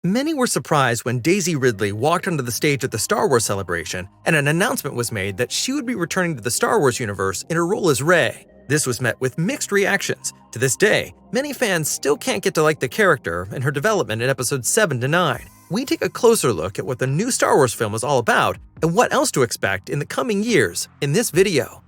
Many were surprised when Daisy Ridley walked onto the stage at the Star Wars celebration and an announcement was made that she would be returning to the Star Wars universe in her role as Rey. This was met with mixed reactions. To this day, many fans still can't get to like the character and her development in episodes 7 to 9. We take a closer look at what the new Star Wars film is all about and what else to expect in the coming years in this video.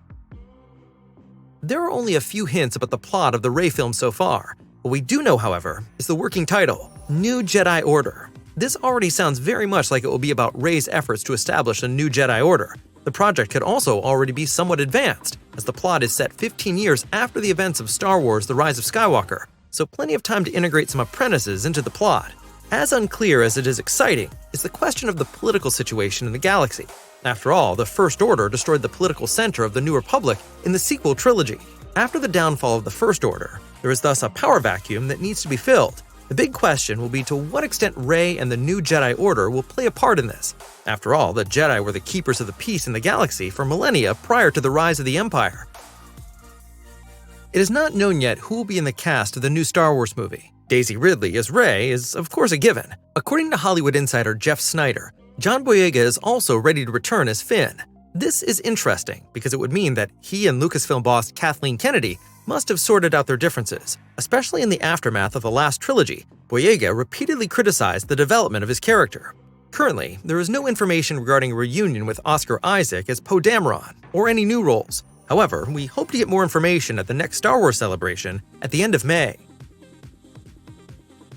There are only a few hints about the plot of the Rey film so far. What we do know, however, is the working title, New Jedi Order. This already sounds very much like it will be about Rey's efforts to establish a new Jedi Order. The project could also already be somewhat advanced, as the plot is set 15 years after the events of Star Wars The Rise of Skywalker, so plenty of time to integrate some apprentices into the plot. As unclear as it is exciting is the question of the political situation in the galaxy. After all, the First Order destroyed the political center of the New Republic in the sequel trilogy. After the downfall of the First Order, there is thus a power vacuum that needs to be filled. The big question will be to what extent Rey and the new Jedi Order will play a part in this. After all, the Jedi were the keepers of the peace in the galaxy for millennia prior to the rise of the Empire. It is not known yet who will be in the cast of the new Star Wars movie. Daisy Ridley as Rey is of course a given. According to Hollywood insider Jeff Snyder, John Boyega is also ready to return as Finn. This is interesting because it would mean that he and Lucasfilm boss Kathleen Kennedy must have sorted out their differences. Especially in the aftermath of the last trilogy, Boyega repeatedly criticized the development of his character. Currently, there is no information regarding a reunion with Oscar Isaac as Poe Dameron, or any new roles. However, we hope to get more information at the next Star Wars celebration at the end of May.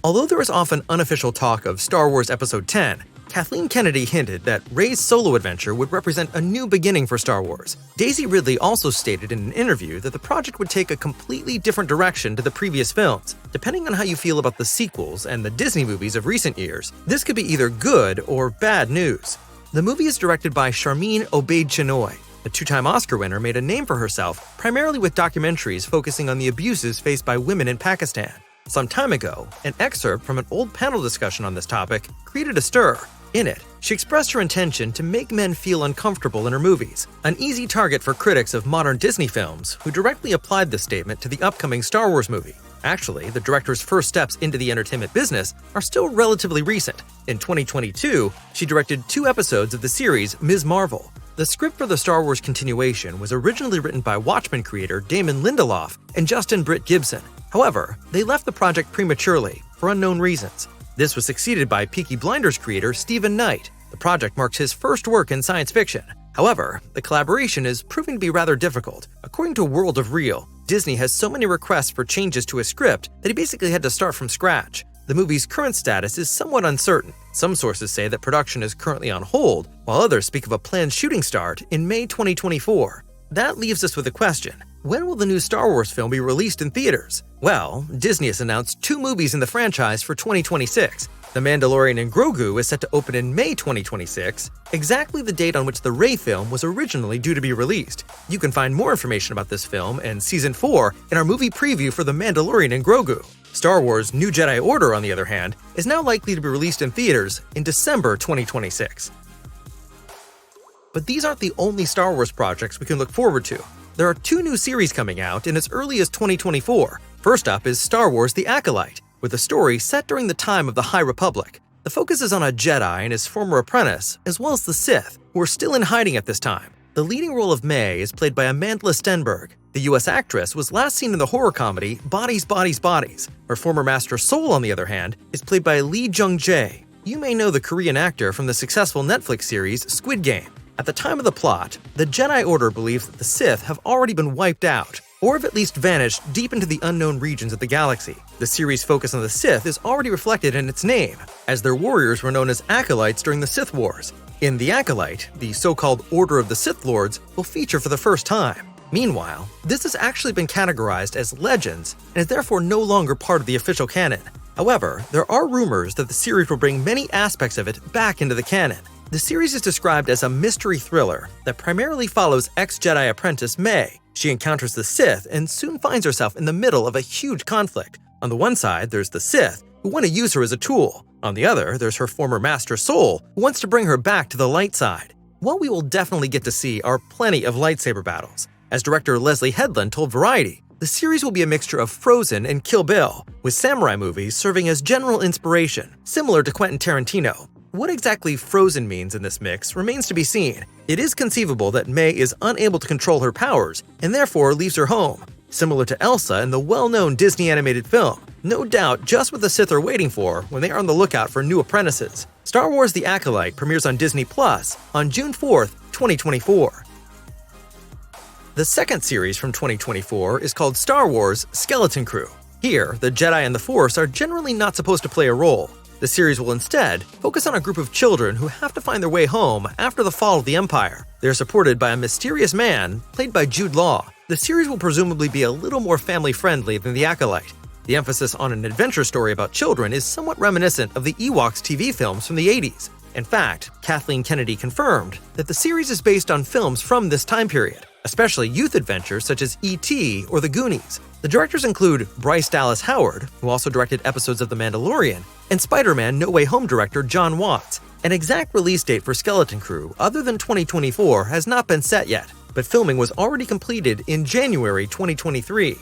Although there is often unofficial talk of Star Wars Episode 10, Kathleen Kennedy hinted that Rey's solo adventure would represent a new beginning for Star Wars. Daisy Ridley also stated in an interview that the project would take a completely different direction to the previous films. Depending on how you feel about the sequels and the Disney movies of recent years, this could be either good or bad news. The movie is directed by Charmin Obaid-Chinoy. The two-time Oscar winner made a name for herself primarily with documentaries focusing on the abuses faced by women in Pakistan. Some time ago, an excerpt from an old panel discussion on this topic created a stir. In it, she expressed her intention to make men feel uncomfortable in her movies, an easy target for critics of modern Disney films who directly applied this statement to the upcoming Star Wars movie. Actually, the director's first steps into the entertainment business are still relatively recent. In 2022, she directed 2 episodes of the series Ms. Marvel. The script for the Star Wars continuation was originally written by Watchmen creator Damon Lindelof and Justin Britt Gibson. However, they left the project prematurely for unknown reasons. This was succeeded by Peaky Blinders creator Stephen Knight. The project marks his first work in science fiction. However, the collaboration is proving to be rather difficult. According to World of Real, Disney has so many requests for changes to his script that he basically had to start from scratch. The movie's current status is somewhat uncertain. Some sources say that production is currently on hold, while others speak of a planned shooting start in May 2024. That leaves us with a question. When will the new Star Wars film be released in theaters? Well, Disney has announced 2 movies in the franchise for 2026. The Mandalorian and Grogu is set to open in May 2026, exactly the date on which the Rey film was originally due to be released. You can find more information about this film and Season 4 in our movie preview for The Mandalorian and Grogu. Star Wars New Jedi Order, on the other hand, is now likely to be released in theaters in December 2026. But these aren't the only Star Wars projects we can look forward to. There are 2 new series coming out in as early as 2024. First up is Star Wars The Acolyte, with a story set during the time of the High Republic. The focus is on a Jedi and his former apprentice, as well as the Sith, who are still in hiding at this time. The leading role of May is played by Amanda Stenberg. The US actress was last seen in the horror comedy Bodies, Bodies, Bodies. Her former master Soul, on the other hand, is played by Jung-jae. You may know the Korean actor from the successful Netflix series Squid Game. At the time of the plot, the Jedi Order believes that the Sith have already been wiped out, or have at least vanished deep into the unknown regions of the galaxy. The series' focus on the Sith is already reflected in its name, as their warriors were known as Acolytes during the Sith Wars. In The Acolyte, the so-called Order of the Sith Lords will feature for the first time. Meanwhile, this has actually been categorized as legends and is therefore no longer part of the official canon. However, there are rumors that the series will bring many aspects of it back into the canon. The series is described as a mystery thriller that primarily follows ex-Jedi apprentice May. She encounters the Sith and soon finds herself in the middle of a huge conflict. On the one side, there's the Sith, who want to use her as a tool. On the other, there's her former master Soul, who wants to bring her back to the light side. What we will definitely get to see are plenty of lightsaber battles. As director Leslie Headland told Variety, The series will be a mixture of Frozen and Kill Bill, with samurai movies serving as general inspiration, similar to Quentin Tarantino. What exactly Frozen means in this mix remains to be seen. It is conceivable that Mei is unable to control her powers and therefore leaves her home, similar to Elsa in the well-known Disney animated film. No doubt just what the Sith are waiting for when they are on the lookout for new apprentices. Star Wars: The Acolyte premieres on Disney Plus on June 4th, 2024. The second series from 2024 is called Star Wars: Skeleton Crew. Here, the Jedi and the Force are generally not supposed to play a role. The series will instead focus on a group of children who have to find their way home after the fall of the Empire. They are supported by a mysterious man played by Jude Law. The series will presumably be a little more family-friendly than The Acolyte. The emphasis on an adventure story about children is somewhat reminiscent of the Ewoks TV films from the 80s. In fact, Kathleen Kennedy confirmed that the series is based on films from this time period, especially youth adventures such as E.T. or The Goonies. The directors include Bryce Dallas Howard, who also directed episodes of The Mandalorian, and Spider-Man No Way Home director John Watts. An exact release date for Skeleton Crew other than 2024 has not been set yet, but filming was already completed in January 2023.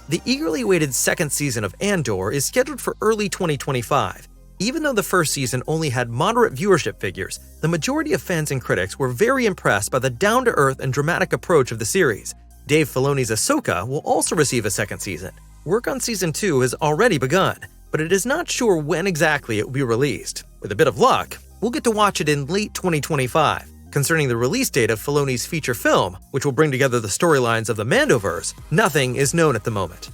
The eagerly awaited second season of Andor is scheduled for early 2025. Even though the first season only had moderate viewership figures, the majority of fans and critics were very impressed by the down-to-earth and dramatic approach of the series. Dave Filoni's Ahsoka will also receive a second season. Work on Season 2 has already begun, but it is not sure when exactly it will be released. With a bit of luck, we'll get to watch it in late 2025. Concerning the release date of Filoni's feature film, which will bring together the storylines of the Mando-Verse, nothing is known at the moment.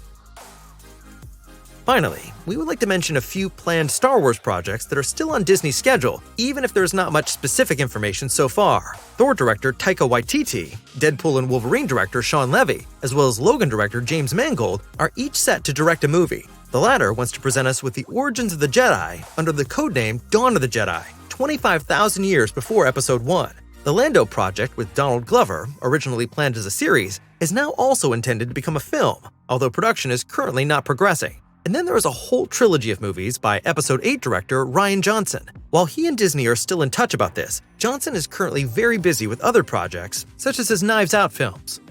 Finally, we would like to mention a few planned Star Wars projects that are still on Disney's schedule, even if there's not much specific information so far. Thor director Taika Waititi, Deadpool and Wolverine director Shawn Levy, as well as Logan director James Mangold are each set to direct a movie. The latter wants to present us with the origins of the Jedi under the codename Dawn of the Jedi, 25,000 years before Episode 1. The Lando project with Donald Glover, originally planned as a series, is now also intended to become a film, although production is currently not progressing. And then there is a whole trilogy of movies by Episode 8 director Rian Johnson. While he and Disney are still in touch about this, Johnson is currently very busy with other projects, such as his Knives Out films.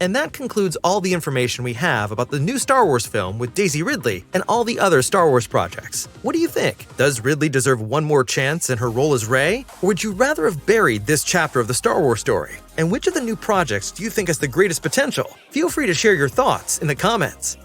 And that concludes all the information we have about the new Star Wars film with Daisy Ridley and all the other Star Wars projects. What do you think? Does Ridley deserve one more chance in her role as Rey? Or would you rather have buried this chapter of the Star Wars story? And which of the new projects do you think has the greatest potential? Feel free to share your thoughts in the comments.